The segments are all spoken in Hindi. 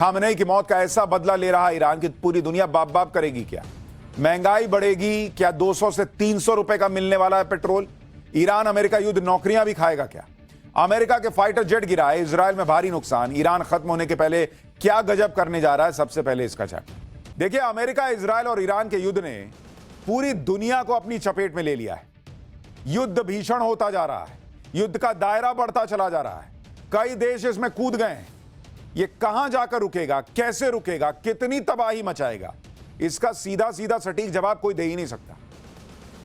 खामनेई की मौत का ऐसा बदला ले रहा ईरान कि पूरी दुनिया बाप बाप करेगी क्या? महंगाई बढ़ेगी क्या? 200 से 300 रुपए का मिलने वाला है पेट्रोल। ईरान अमेरिका युद्ध नौकरियां भी खाएगा क्या? अमेरिका के फाइटर जेट गिरा है, इजराइल में भारी नुकसान। ईरान खत्म होने के पहले क्या गजब करने जा रहा है, सबसे पहले इसका चेक देखिए। अमेरिका, इजराइल और ईरान के युद्ध ने पूरी दुनिया को अपनी चपेट में ले लिया है। युद्ध भीषण होता जा रहा है, युद्ध का दायरा बढ़ता चला जा रहा है, कई देश इसमें कूद गए हैं। ये कहां जाकर रुकेगा, कैसे रुकेगा, कितनी तबाही मचाएगा, इसका सीधा सीधा सटीक जवाब कोई दे ही नहीं सकता।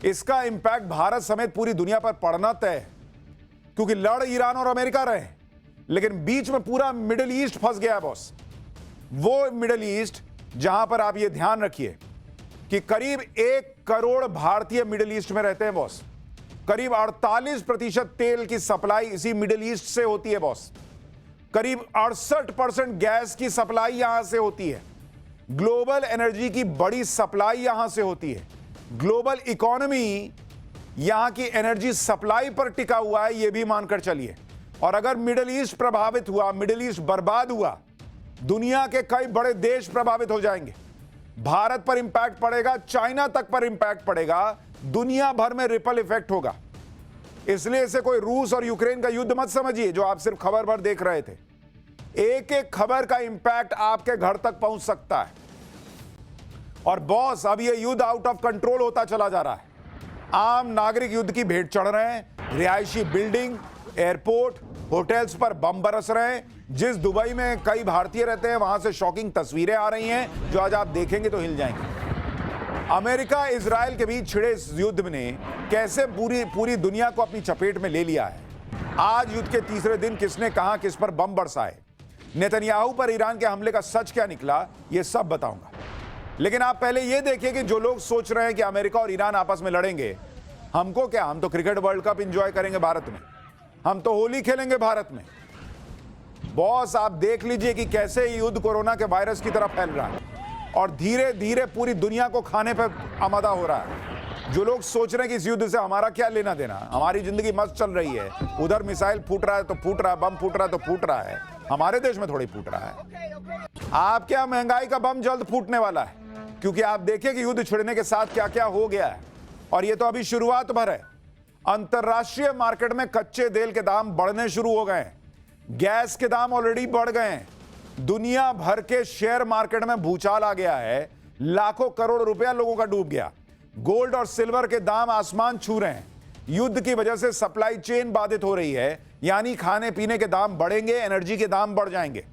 इसका इंपैक्ट भारत समेत पूरी दुनिया पर पड़ना तय है, क्योंकि लड़ ईरान और अमेरिका रहे, लेकिन बीच में पूरा मिडिल ईस्ट फंस गया है बॉस। वो मिडिल ईस्ट जहां पर आप ये ध्यान रखिए कि करीब 1 करोड़ भारतीय मिडिल ईस्ट में रहते हैं बॉस। करीब 48% तेल की सप्लाई इसी मिडिल ईस्ट से होती है बॉस। करीब 68% गैस की सप्लाई यहां से होती है। ग्लोबल एनर्जी की बड़ी सप्लाई यहां से होती है। ग्लोबल इकोनॉमी यहां की एनर्जी सप्लाई पर टिका हुआ है, यह भी मानकर चलिए। और अगर मिडिल ईस्ट प्रभावित हुआ, मिडिल ईस्ट बर्बाद हुआ, दुनिया के कई बड़े देश प्रभावित हो जाएंगे। भारत पर इंपैक्ट पड़ेगा, चाइना तक पर इंपैक्ट पड़ेगा, दुनिया भर में रिपल इफेक्ट होगा। इसलिए इसे कोई रूस और यूक्रेन का युद्ध मत समझिए जो आप सिर्फ खबर भर देख रहे थे। एक एक खबर का इंपैक्ट आपके घर तक पहुंच सकता है। और बॉस, अब यह युद्ध आउट ऑफ कंट्रोल होता चला जा रहा है। आम नागरिक युद्ध की भेंट चढ़ रहे हैं। रिहायशी बिल्डिंग, एयरपोर्ट, होटल्स पर बम बरस रहे हैं। जिस दुबई में कई भारतीय रहते हैं, वहां से शॉकिंग तस्वीरें आ रही हैं जो आज आप देखेंगे तो हिल जाएंगे। अमेरिका इजराइल के बीच छिड़े इस युद्ध ने कैसे पूरी दुनिया को अपनी चपेट में ले लिया है। आज युद्ध के तीसरे दिन किसने कहां किस पर बम बरसाए, नेतन्याहू पर ईरान के हमले का सच क्या निकला, यह सब बताऊंगा। लेकिन आप पहले यह देखिए कि जो लोग सोच रहे हैं कि अमेरिका और ईरान आपस में लड़ेंगे, हमको क्या, हम तो क्रिकेट वर्ल्ड कप एंजॉय करेंगे भारत में, हम तो होली खेलेंगे भारत में। बॉस, आप देख लीजिए कि कैसे युद्ध कोरोना के वायरस की तरह फैल रहा है और धीरे धीरे पूरी दुनिया को खाने पर आमादा हो रहा है। जो लोग सोच रहे हैं कि इस युद्ध से हमारा क्या लेना देना, हमारी जिंदगी मस्त चल रही है, उधर मिसाइल फूट रहा है तो फूट रहा है, बम फूट रहा है तो फूट रहा है, हमारे देश में थोड़ी फूट रहा है। आप क्या, महंगाई का बम जल्द फूटने वाला है, क्योंकि आप देखिए कि युद्ध छिड़ने के साथ क्या क्या हो गया है। और यह तो अभी शुरुआत भर है। अंतरराष्ट्रीय मार्केट में कच्चे तेल के दाम बढ़ने शुरू हो गए हैं, गैस के दाम ऑलरेडी बढ़ गए हैं, दुनिया भर के शेयर मार्केट में भूचाल आ गया है, लाखों करोड़ रुपया लोगों का डूब गया, गोल्ड और सिल्वर के दाम आसमान छू रहे हैं। युद्ध की वजह से सप्लाई चेन बाधित हो रही है, यानी खाने पीने के दाम बढ़ेंगे, एनर्जी के दाम बढ़ जाएंगे।